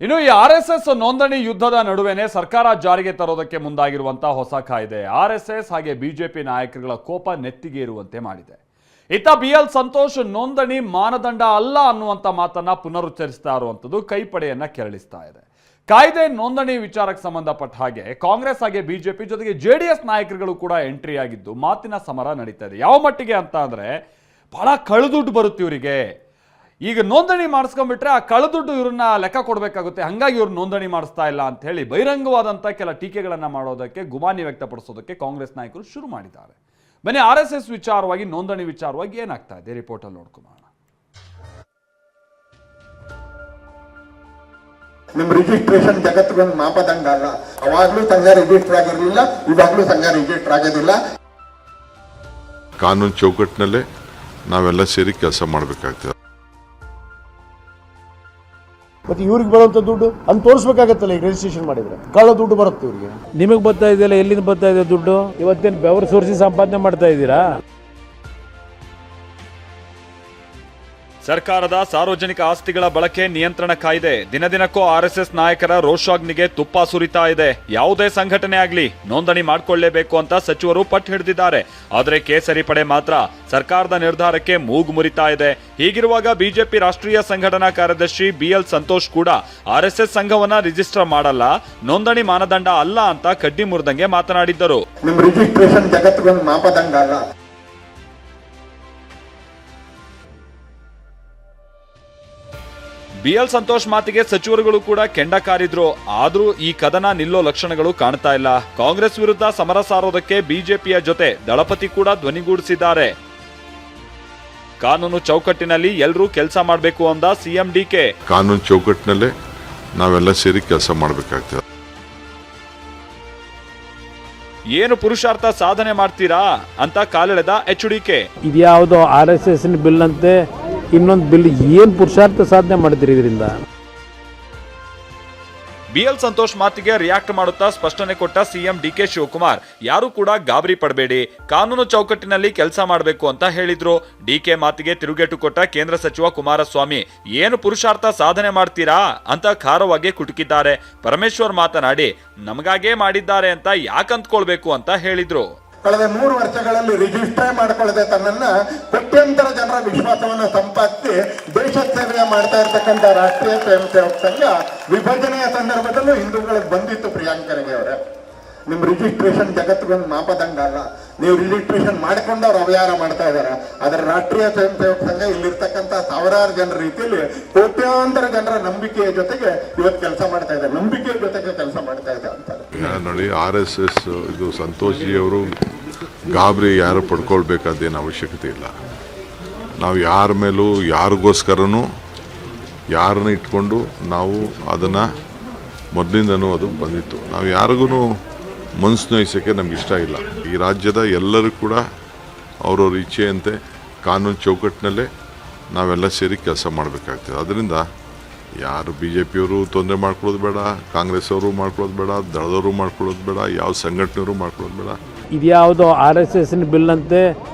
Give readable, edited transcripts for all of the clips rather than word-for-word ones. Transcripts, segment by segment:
ಇನ್ನು ಈ RSS ನೋಂದಣಿ ಯುದ್ಧದ ನಡುವೆನೇ ಸರ್ಕಾರ ಜಾರಿಗೆ ತರೋದಕ್ಕೆ ಮುಂದಾಗಿರುವಂತಹ ಹೊಸ ಕಾಯ್ದೆ RSS ಹಾಗೆ ಬಿಜೆಪಿ ನಾಯಕರುಗಳ ಕೋಪ ನೆತ್ತಿಗೆ ಇರುವಂತೆ ಮಾಡಿದೆ. ಇತ್ತ BL ಸಂತೋಷ್ ನೋಂದಣಿ ಮಾನದಂಡ ಅಲ್ಲ ಅನ್ನುವಂತ ಮಾತನ್ನ ಪುನರುಚ್ಚರಿಸ್ತಾ ಇರುವಂತದ್ದು ಕೈಪಡೆಯನ್ನ ಕೆರಳಿಸ್ತಾ ಇದೆ. ಕಾಯ್ದೆ ನೋಂದಣಿ ವಿಚಾರಕ್ಕೆ ಸಂಬಂಧಪಟ್ಟ ಹಾಗೆ ಕಾಂಗ್ರೆಸ್ ಹಾಗೆ ಬಿಜೆಪಿ ಜೊತೆಗೆ JDS ನಾಯಕರುಗಳು ಕೂಡ ಎಂಟ್ರಿ ಆಗಿದ್ದು ಮಾತಿನ ಸಮರ ನಡೀತಾ ಇದೆ. ಯಾವ ಮಟ್ಟಿಗೆ ಅಂತ ಅಂದ್ರೆ ಬಹಳ ಕಳುದುಡ್ಡು ಬರುತ್ತೆ ಇವರಿಗೆ. ಈಗ ನೋಂದಣಿ ಮಾಡಿಸ್ಕೊಂಡ್ಬಿಟ್ರೆ ಆ ಕಳೆದುಡ್ಡು ಇವ್ರನ್ನ ಲೆಕ್ಕ ಕೊಡಬೇಕಾಗುತ್ತೆ, ಹಂಗಾಗಿ ಇವ್ರು ನೋಂದಣಿ ಮಾಡಿಸ್ತಾ ಇಲ್ಲ ಅಂತ ಹೇಳಿ ಬಹಿರಂಗವಾದಂಥ ಕೆಲ ಟೀಕೆಗಳನ್ನು ಮಾಡೋದಕ್ಕೆ, ಗುಮಾನಿ ವ್ಯಕ್ತಪಡಿಸೋದಕ್ಕೆ ಕಾಂಗ್ರೆಸ್ ನಾಯಕರು ಶುರು ಮಾಡಿದ್ದಾರೆ. ಬನ್ನಿ RSS ವಿಚಾರವಾಗಿ, ನೋಂದಣಿ ವಿಚಾರವಾಗಿ ಏನಾಗ್ತಾ ಇದೆ ರಿಪೋರ್ಟ್ ಅಲ್ಲಿ ನೋಡ್ಕೊಳ್ಳೋಣ. ನಿಮ್ ರಿಜಿಸ್ಟ್ರೇಷನ್ ಜಗತ್ತಿಗೊಂದು ಮಾಪದಂಡ ಅಲ್ಲ. ಅವಾಗ್ಲೂ ಸಂಘ ರಿಜಿಸ್ಟರ್ ಆಗಿರ್ಲಿಲ್ಲ, ಇವಾಗ್ಲೂ ಸಂಘ ರಿಜಿಸ್ಟರ್ ಆಗೋದಿಲ್ಲ. ಕಾನೂನು ಚೌಕಟ್ಟಿನಲ್ಲೇ ನಾವೆಲ್ಲ ಸೇರಿ ಕೆಲಸ ಮಾಡಬೇಕಾಗ್ತದೆ. ಮತ್ತೆ ಇವ್ರಿಗೆ ಬರುವಂತ ದುಡ್ಡು ಅಂತ ತೋರಿಸ್ಬೇಕಾಗತ್ತಲ್ಲ. ಈಗ ರಿಜಿಸ್ಟ್ರೇಷನ್ ಮಾಡಿದ್ರೆ ಕಳ್ಳ ದುಡ್ಡು ಬರುತ್ತೆ ಇವ್ರಿಗೆ. ನಿಮಗೆ ಬರ್ತಾ ಇದೆಯಲ್ಲ, ಎಲ್ಲಿಂದ ಬರ್ತಾ ಇದೆ ದುಡ್ಡು? ಇವತ್ತೇನು ಬೆವರು ಸೋರಿಸಿ ಸಂಪಾದನೆ ಮಾಡ್ತಾ ಇದ್ದೀರಾ? ಸರ್ಕಾರದ ಸಾರ್ವಜನಿಕ ಆಸ್ತಿಗಳ ಬಳಕೆ ನಿಯಂತ್ರಣ ಕಾಯ್ದೆ ದಿನದಿನಕ್ಕೂ RSS ನಾಯಕರ ರೋಷಾಗ್ನಿಗೆ ತುಪ್ಪ ಸುರಿತಾ ಇದೆ. ಯಾವುದೇ ಸಂಘಟನೆ ಆಗ್ಲಿ ನೋಂದಣಿ ಮಾಡ್ಕೊಳ್ಳೇಬೇಕು ಅಂತ ಸಚಿವರು ಪಟ್ಟು ಹಿಡಿದಿದ್ದಾರೆ. ಆದರೆ ಕೇಸರಿ ಪಡೆ ಮಾತ್ರ ಸರ್ಕಾರದ ನಿರ್ಧಾರಕ್ಕೆ ಮೂಗು ಮುರಿತಾ ಇದೆ. ಹೀಗಿರುವಾಗ ಬಿಜೆಪಿ ರಾಷ್ಟ್ರೀಯ ಸಂಘಟನಾ ಕಾರ್ಯದರ್ಶಿ BL ಸಂತೋಷ್ ಕೂಡ RSS ಸಂಘವನ್ನ ರಿಜಿಸ್ಟರ್ ಮಾಡಲ್ಲ, ನೋಂದಣಿ ಮಾನದಂಡ ಅಲ್ಲ ಅಂತ ಕಡ್ಡಿ ಮುರಿದಂಗೆ ಮಾತನಾಡಿದ್ದರು. ನಿಮ್ ರಿಜಿಸ್ಟ್ರೇಷನ್ ಜಗತ್ತಿಗೊಂದು ಮಾಪದಂಡ ಅಲ್ಲ. BL ಸಂತೋಷ್ ಮಾತಿಗೆ ಸಚಿವರುಗಳು ಕೂಡ ಕೆಂಡ ಕಾರಿದ್ರು. ಆದ್ರೂ ಈ ಕದನ ನಿಲ್ಲೋ ಲಕ್ಷಣಗಳು ಕಾಣ್ತಾ ಇಲ್ಲ. ಕಾಂಗ್ರೆಸ್ ವಿರುದ್ಧ ಸಮರ ಸಾರೋದಕ್ಕೆ ಬಿಜೆಪಿಯ ಜೊತೆ ದಳಪತಿ ಕೂಡ ಧ್ವನಿಗೂಡಿಸಿದ್ದಾರೆ. ಕಾನೂನು ಚೌಕಟ್ಟಿನಲ್ಲಿ ಎಲ್ಲರೂ ಕೆಲಸ ಮಾಡಬೇಕು ಅಂದ CM DK. ಕಾನೂನು ಚೌಕಟ್ಟಿನಲ್ಲೇ ನಾವೆಲ್ಲ ಸೇರಿ ಕೆಲಸ ಮಾಡಬೇಕಾಗ್ತದೆ. ಏನು ಪುರುಷಾರ್ಥ ಸಾಧನೆ ಮಾಡ್ತೀರಾ ಅಂತ ಕಾಲೆಳೆದ HDK. ಇದ್ಯಾವುದೋ RSS ಬಿಲ್ ಅಂತೆ, ಇನ್ನೊಂದು ಬಿಲ್. ಏನು ಪುರುಷಾರ್ಥ ಸಾಧನೆ ಮಾಡ್ತೀರಿ ಇದರಿಂದ? BL ಸಂತೋಷ್ ಮಾತಿಗೆ ರಿಯಾಕ್ಟ್ ಮಾಡುತ್ತಾ ಸ್ಪಷ್ಟನೆ ಕೊಟ್ಟ CM DK ಶಿವಕುಮಾರ್, ಯಾರು ಕೂಡ ಗಾಬರಿ ಪಡಬೇಡಿ, ಕಾನೂನು ಚೌಕಟ್ಟಿನಲ್ಲಿ ಕೆಲಸ ಮಾಡಬೇಕು ಅಂತ ಹೇಳಿದ್ರು. DK ಮಾತಿಗೆ ತಿರುಗೇಟು ಕೊಟ್ಟ ಕೇಂದ್ರ ಸಚಿವ ಕುಮಾರಸ್ವಾಮಿ, ಏನು ಪುರುಷಾರ್ಥ ಸಾಧನೆ ಮಾಡ್ತೀರಾ ಅಂತ ಖಾರವಾಗಿ ಕುಟುಕಿದ್ದಾರೆ. ಪರಮೇಶ್ವರ್ ಮಾತನಾಡಿ, ನಮಗಾಗೇ ಮಾಡಿದ್ದಾರೆ ಅಂತ ಯಾಕಂತ್ಕೊಳ್ಬೇಕು ಅಂತ ಹೇಳಿದ್ರು. ಕಳೆದ 3 ವರ್ಷಗಳಲ್ಲಿ ರಿಜಿಸ್ಟರ್ ಮಾಡಿಕೊಳ್ಳದೆ ತನ್ನನ್ನ ಕೋಟ್ಯಂತರ ಜನರ ವಿಶ್ವಾಸವನ್ನು ಸಂಪಾದಿಸಿ ದೇಶ ಸೇವೆ ಮಾಡ್ತಾ ಇರ್ತಕ್ಕಂಥ ರಾಷ್ಟ್ರೀಯ ಸ್ವಯಂ ಸೇವಕ ಸಂಘ ವಿಭಜನೆಯ ಸಂದರ್ಭದಲ್ಲೂ ಹಿಂದೂಗಳಿಗೆ ಬಂದಿತ್ತು. ಪ್ರಿಯಾಂಕರಿಗೆ ಅವರೇ, ನಿಮ್ ರಿಜಿಸ್ಟ್ರೇಷನ್ ಜಗತ್ತಿಗೊಂದು ಮಾಪದಂಡ ಅಲ್ಲ. ನೀವು ರಿಜಿಸ್ಟ್ರೇಷನ್ ಮಾಡಿಕೊಂಡವ್ರು ಅವ್ಯಾರ ಮಾಡ್ತಾ ಇದಾರೆ. ಅದರ ರಾಷ್ಟ್ರೀಯ ಸ್ವಯಂ ಸೇವಕ ಸಂಘ ಇಲ್ಲಿರ್ತಕ್ಕಂಥ ಸಾವಿರಾರು ಜನರ ರೀತಿಯಲ್ಲಿ ಕೋಟ್ಯಾಂತರ ಜನರ ನಂಬಿಕೆಯ ಜೊತೆಗೆ ಇವತ್ತು ಕೆಲಸ ಮಾಡ್ತಾ ಇದೆ, ನಂಬಿಕೆಯ ಜೊತೆಗೆ ಕೆಲಸ ಮಾಡ್ತಾ ಇದೆ ಅಂತಾರೆ. ನೋಡಿ, RSS ಇದು ಸಂತೋಷ್ ಜಿ ಅವರು ಗಾಬರಿ ಯಾರು ಪಡ್ಕೊಳ್ಬೇಕಾದೇನು ಅವಶ್ಯಕತೆ ಇಲ್ಲ. ನಾವು ಯಾರ ಮೇಲೂ ಯಾರಿಗೋಸ್ಕರನೂ ಯಾರನ್ನ ಇಟ್ಕೊಂಡು ನಾವು ಅದನ್ನು ಮೊದಲಿಂದನೂ ಅದು ಬಂದಿತ್ತು. ನಾವು ಯಾರಿಗೂ ಮನಸ್ಸು ನೋಯಿಸೋಕ್ಕೆ ನಮ್ಗೆ ಇಷ್ಟ ಇಲ್ಲ. ಈ ರಾಜ್ಯದ ಎಲ್ಲರೂ ಕೂಡ ಅವ್ರವ್ರ ಇಚ್ಛೆಯಂತೆ ಕಾನೂನು ಚೌಕಟ್ಟಿನಲ್ಲೇ ನಾವೆಲ್ಲ ಸೇರಿ ಕೆಲಸ ಮಾಡಬೇಕಾಗ್ತದೆ. ಅದರಿಂದ ಯಾರು BJPಯವರು ತೊಂದರೆ ಮಾಡ್ಕೊಳ್ಳೋದು ಬೇಡ, ಕಾಂಗ್ರೆಸ್ ಅವರು ಮಾಡ್ಕೊಳ್ಳೋದು ಬೇಡ, ದಳದವರು ಮಾಡ್ಕೊಳ್ಳೋದು ಬೇಡ, ಯಾವ ಸಂಘಟನೆಯವರು ಮಾಡ್ಕೊಳ್ಳೋದು ಬೇಡ. ಇದ್ಯಾವುದೋ RSS ಬಿಲ್ ಅಂತೆ,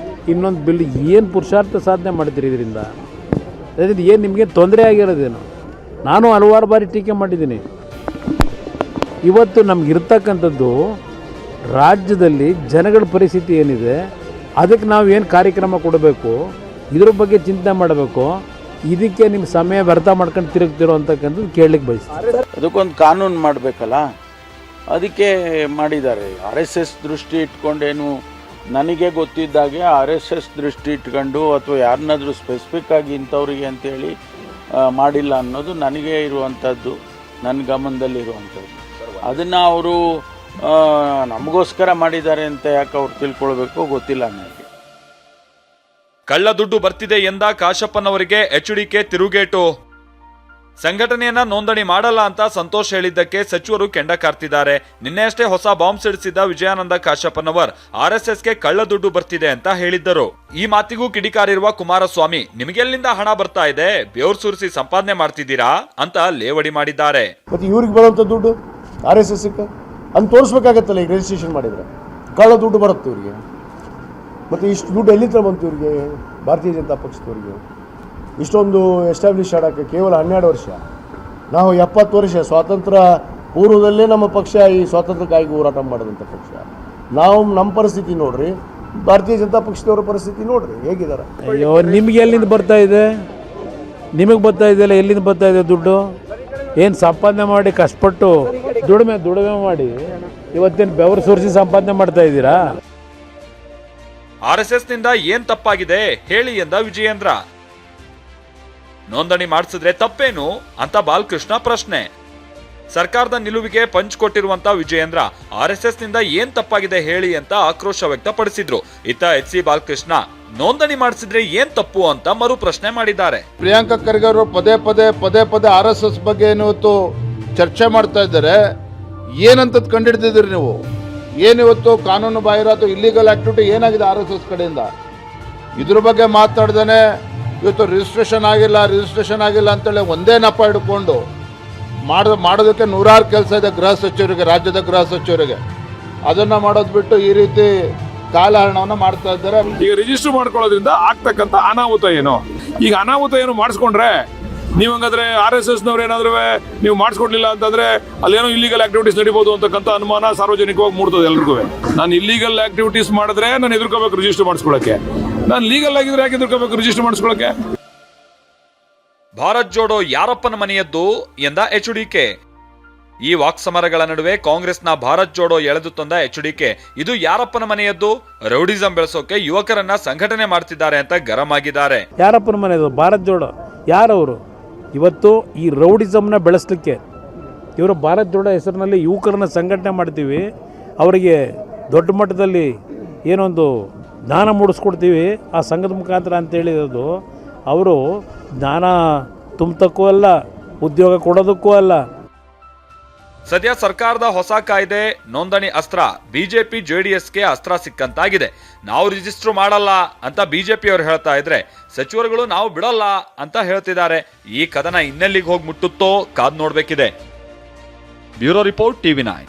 ಇನ್ನೊಂದು ಬಿಲ್. ಏನು ಪುರುಷಾರ್ಥ ಸಾಧನೆ ಮಾಡ್ತೀರಿ ಇದರಿಂದ? ಅದರಿಂದ ಏನು ನಿಮಗೆ ತೊಂದರೆ ಆಗಿರೋದೇನು? ನಾನು ಹಲವಾರು ಬಾರಿ ಟೀಕೆ ಮಾಡಿದ್ದೀನಿ. ಇವತ್ತು ನಮಗಿರ್ತಕ್ಕಂಥದ್ದು ರಾಜ್ಯದಲ್ಲಿ ಜನಗಳ ಪರಿಸ್ಥಿತಿ ಏನಿದೆ, ಅದಕ್ಕೆ ನಾವು ಏನು ಕಾರ್ಯಕ್ರಮ ಕೊಡಬೇಕು, ಇದ್ರ ಬಗ್ಗೆ ಚಿಂತನೆ ಮಾಡಬೇಕು. ಇದಕ್ಕೆ ನಿಮ್ಮ ಸಮಯ ವ್ಯರ್ಥ ಮಾಡ್ಕೊಂಡು ತಿರುಗ್ತಿರೋ ಅಂತಕ್ಕಂಥದ್ದು ಕೇಳಲಿಕ್ಕೆ ಬಯಸ್ತೀನಿ. ಅದಕ್ಕೊಂದು ಕಾನೂನು ಮಾಡಬೇಕಲ್ಲ, ಅದಕ್ಕೆ ಮಾಡಿದ್ದಾರೆ. RSS ದೃಷ್ಟಿ ಇಟ್ಕೊಂಡೇನು, ನನಗೆ ಗೊತ್ತಿದ್ದಾಗೆ RSS ದೃಷ್ಟಿ ಇಟ್ಕೊಂಡು ಅಥವಾ ಯಾರನ್ನಾದರೂ ಸ್ಪೆಸಿಫಿಕ್ ಆಗಿ ಇಂಥವ್ರಿಗೆ ಅಂತೇಳಿ ಮಾಡಿಲ್ಲ ಅನ್ನೋದು ನನಗೆ ಇರುವಂಥದ್ದು, ನನ್ನ ಗಮನದಲ್ಲಿರುವಂಥದ್ದು. ಅದನ್ನು ಅವರು ನಮಗೋಸ್ಕರ ಮಾಡಿದ್ದಾರೆ ಅಂತ ಯಾಕೆ ಅವ್ರು ತಿಳ್ಕೊಳ್ಬೇಕು ಗೊತ್ತಿಲ್ಲ ನನಗೆ. ಕಳ್ಳ ದುಡ್ಡು ಬರ್ತಿದೆ ಎಂದ ಕಾಶಪ್ಪನವರಿಗೆ HDK ತಿರುಗೇಟು. ಸಂಘಟನೆಯನ್ನ ನೋಂದಣಿ ಮಾಡಲ್ಲ ಅಂತ ಸಂತೋಷ್ ಹೇಳಿದ್ದಕ್ಕೆ ಸಚಿವರು ಕೆಂಡ ಕಾರ್ತಿದ್ದಾರೆ. ನಿನ್ನೆಯಷ್ಟೇ ಹೊಸ ಬಾಂಬ್ ಸಿಡಿಸಿದ ವಿಜಯಾನಂದ ಕಾಶಪ್ಪನವರ್ RSSಗೆ ಕಳ್ಳ ದುಡ್ಡು ಬರ್ತಿದೆ ಅಂತ ಹೇಳಿದ್ದರು. ಈ ಮಾತಿಗೂ ಕಿಡಿಕಾರಿರುವ ಕುಮಾರಸ್ವಾಮಿ, ನಿಮಗೆಲ್ಲಿಂದ ಹಣ ಬರ್ತಾ ಇದೆ, ಬೆವರು ಸುರಿಸಿ ಸಂಪಾದನೆ ಮಾಡ್ತಿದ್ದೀರಾ ಅಂತ ಲೇವಡಿ ಮಾಡಿದ್ದಾರೆ. ಮತ್ತೆ ಇವ್ರಿಗೆ ಬರುವಂತ ದುಡ್ಡು RSSಕ್ಕೆ ಅಂತ ತೋರಿಸ್ಬೇಕಾಗತ್ತಲ್ಲ. ಈಗ ರಿಜಿಸ್ಟ್ರೇಷನ್ ಮಾಡಿದ್ರೆ ಕಳ್ಳ ದುಡ್ಡು ಬರುತ್ತೆ ಇವ್ರಿಗೆ. ಮತ್ತು ಇಷ್ಟು ದುಡ್ಡು ಎಲ್ಲಿಂದ ಬಂತು ಇವ್ರಿಗೆ? ಭಾರತೀಯ ಜನತಾ ಪಕ್ಷದವ್ರಿಗೆ ಇಷ್ಟೊಂದು ಎಸ್ಟಾಬ್ಲಿಷ್ ಆಡೋಕ್ಕೆ ಕೇವಲ 12 ವರ್ಷ. ನಾವು 70 ವರ್ಷ ಸ್ವಾತಂತ್ರ್ಯ ಪೂರ್ವದಲ್ಲೇ ನಮ್ಮ ಪಕ್ಷ ಈ ಸ್ವಾತಂತ್ರ್ಯಕ್ಕಾಗಿ ಹೋರಾಟ ಮಾಡಿದಂಥ ಪಕ್ಷ. ನಾವು ನಮ್ಮ ಪರಿಸ್ಥಿತಿ ನೋಡ್ರಿ, ಭಾರತೀಯ ಜನತಾ ಪಕ್ಷದವರ ಪರಿಸ್ಥಿತಿ ನೋಡ್ರಿ ಹೇಗಿದ್ದಾರೆ. ಅಯ್ಯೋ, ನಿಮ್ಗೆ ಎಲ್ಲಿಂದ ಬರ್ತಾ ಇದೆ? ನಿಮಗೆ ಬರ್ತಾ ಇದೆಯಲ್ಲ, ಎಲ್ಲಿಂದ ಬರ್ತಾ ಇದೆ ದುಡ್ಡು? ಏನು ಸಂಪಾದನೆ ಮಾಡಿ ಕಷ್ಟಪಟ್ಟು ದುಡಿಮೆ ಮಾಡಿ ಇವತ್ತೇನು ಬೆವರು ಸುರಿಸಿ ಸಂಪಾದನೆ ಮಾಡ್ತಾ ಇದ್ದೀರಾ? RSS ನಿಂದ ಏನ್ ತಪ್ಪಾಗಿದೆ ಹೇಳಿ ಎಂದ ವಿಜಯೇಂದ್ರ. ನೋಂದಣಿ ಮಾಡಿಸಿದ್ರೆ ತಪ್ಪೇನು ಅಂತ ಬಾಲಕೃಷ್ಣ ಪ್ರಶ್ನೆ. ಸರ್ಕಾರದ ನಿಲುವಿಗೆ ಪಂಚ್ ಕೊಟ್ಟಿರುವಂತ ವಿಜಯೇಂದ್ರ RSS ನಿಂದ ಏನ್ ತಪ್ಪಾಗಿದೆ ಹೇಳಿ ಅಂತ ಆಕ್ರೋಶ ವ್ಯಕ್ತಪಡಿಸಿದ್ರು. ಇತ್ತ HC ಬಾಲಕೃಷ್ಣ ನೋಂದಣಿ ಮಾಡಿಸಿದ್ರೆ ಏನ್ ತಪ್ಪು ಅಂತ ಮರು ಪ್ರಶ್ನೆ ಮಾಡಿದ್ದಾರೆ. ಪ್ರಿಯಾಂಕಾ ಖರ್ಗೆ ಅವರು ಪದೇ ಪದೇ RSS ಬಗ್ಗೆ ಇವತ್ತು ಚರ್ಚೆ ಮಾಡ್ತಾ ಇದ್ದಾರೆ. ಏನಂತದ್ ಕಂಡಿಡ್ದಿದ್ದೀರಿ ನೀವು? ಏನಿವತ್ತು ಕಾನೂನು ಬಾಹಿರ ಅಥವಾ ಇಲ್ಲಿಗಲ್ ಆಕ್ಟಿವಿಟಿ ಏನಾಗಿದೆ RSS ಕಡೆಯಿಂದ? ಇದ್ರ ಬಗ್ಗೆ ಮಾತಾಡ್ದೇನೆ ಇವತ್ತು ರಿಜಿಸ್ಟ್ರೇಷನ್ ಆಗಿಲ್ಲ ಅಂತೇಳಿ ಒಂದೇ ನೆಪ ಹಿಡ್ಕೊಂಡು ಮಾಡೋದಕ್ಕೆ ನೂರಾರು ಕೆಲಸ ಇದೆ ಗೃಹ ಸಚಿವರಿಗೆ, ರಾಜ್ಯದ ಗೃಹ ಸಚಿವರಿಗೆ. ಅದನ್ನು ಮಾಡೋದು ಬಿಟ್ಟು ಈ ರೀತಿ ಕಾಲಹರಣವನ್ನು ಮಾಡ್ತಾ ಇದ್ದಾರೆ. ಈಗ ರಿಜಿಸ್ಟರ್ ಮಾಡ್ಕೊಳ್ಳೋದ್ರಿಂದ ಆಗ್ತಕ್ಕಂಥ ಅನಾಹುತ ಏನು? ಈಗ ಅನಾಹುತ ಏನು ಮಾಡಿಸ್ಕೊಂಡ್ರೆ ನೀವು ಹಂಗಾದ್ರೆ RSS ನವ್ರು ಏನಾದ್ರೂ ನೀವು ಮಾಡಿಸ್ಕೊಡ್ಲಿಲ್ಲ ಅಂತಂದ್ರೆ ಅಲ್ಲೇನೋ ಇಲ್ಲಿಗಲ್ ಆಕ್ಟಿವಿಟೀಸ್ ನಡೀಬಹುದು ಅಂತಕ್ಕಂಥ ಅನುಮಾನ ಸಾರ್ವಜನಿಕವಾಗಿ ಮೂಡ್ತದೆ ಎಲ್ರಿಗೂ. ನಾನು ಇಲ್ಲಿಗಲ್ ಆಕ್ಟಿವಿಟೀಸ್ ಮಾಡಿದ್ರೆ ನಾನು ಎದುರ್ಕೋಬೇಕು ರಿಜಿಸ್ಟರ್ ಮಾಡಿಸ್ಕೊಳ್ಳೋಕೆ. ನಾನು ಲೀಗಲ್ ಆಗಿದ್ರೆ ಯಾಕೆ ಎದುರ್ಕೋಬೇಕು ರಿಜಿಸ್ಟರ್ ಮಾಡಿಸ್ಕೊಳ್ಳೋಕೆ? ಭಾರತ್ ಜೋಡೋ ಯಾರಪ್ಪನ ಮನೆಯದ್ದು ಎಂದ HDK. ಈ ವಾಕ್ಸಮರಗಳ ನಡುವೆ ಕಾಂಗ್ರೆಸ್ನ ಭಾರತ್ ಜೋಡೋ ಎಳೆದು ತಂದ HDK ಇದು ಯಾರಪ್ಪನ ಮನೆಯದ್ದು, ರೌಡಿಸಂ ಬೆಳೆಸೋಕೆ ಯುವಕರನ್ನ ಸಂಘಟನೆ ಮಾಡ್ತಿದ್ದಾರೆ ಅಂತ ಗರಂ ಆಗಿದ್ದಾರೆ. ಯಾರಪ್ಪನ ಮನೆಯದು ಭಾರತ್ ಜೋಡೋ? ಯಾರವರು? ಇವತ್ತು ಈ ರೌಡಿಸಮ್ನ ಬೆಳೆಸಲಿಕ್ಕೆ ಇವರು ಭಾರತ್ ಜೋಡೋ ಹೆಸರಿನಲ್ಲಿ ಯುವಕರನ್ನ ಸಂಘಟನೆ ಮಾಡ್ತೀವಿ, ಅವರಿಗೆ ದೊಡ್ಡ ಮಟ್ಟದಲ್ಲಿ ಏನೊಂದು ಜ್ಞಾನ ಮೂಡಿಸ್ಕೊಡ್ತೀವಿ ಆ ಸಂಘದ ಮುಖಾಂತರ ಅಂತ ಹೇಳಿರೋದು. ಅವರು ಜ್ಞಾನ ತುಂಬತಕ್ಕೂ ಅಲ್ಲ, ಉದ್ಯೋಗ ಕೊಡೋದಕ್ಕೂ ಅಲ್ಲ. ಸದ್ಯ ಸರ್ಕಾರದ ಹೊಸ ಕಾಯ್ದೆ ನೋಂದಣಿ ಅಸ್ತ್ರ ಬಿಜೆಪಿ JDSಗೆ ಅಸ್ತ್ರ ಸಿಕ್ಕಂತಾಗಿದೆ. ನಾವು ರಿಜಿಸ್ಟರ್ ಮಾಡಲ್ಲ ಅಂತ ಬಿಜೆಪಿ ಅವರು ಹೇಳ್ತಾ ಇದ್ರೆ ಸಚಿವರುಗಳು ನಾವು ಬಿಡಲ್ಲ ಅಂತ ಹೇಳ್ತಿದ್ದಾರೆ. ಈ ಕದನ ಇನ್ನೆಲ್ಲಿಗೆ ಹೋಗಿ ಮುಟ್ಟುತ್ತೋ ಕಾದ್ ನೋಡ್ಬೇಕಿದೆ. Bureau report TV9.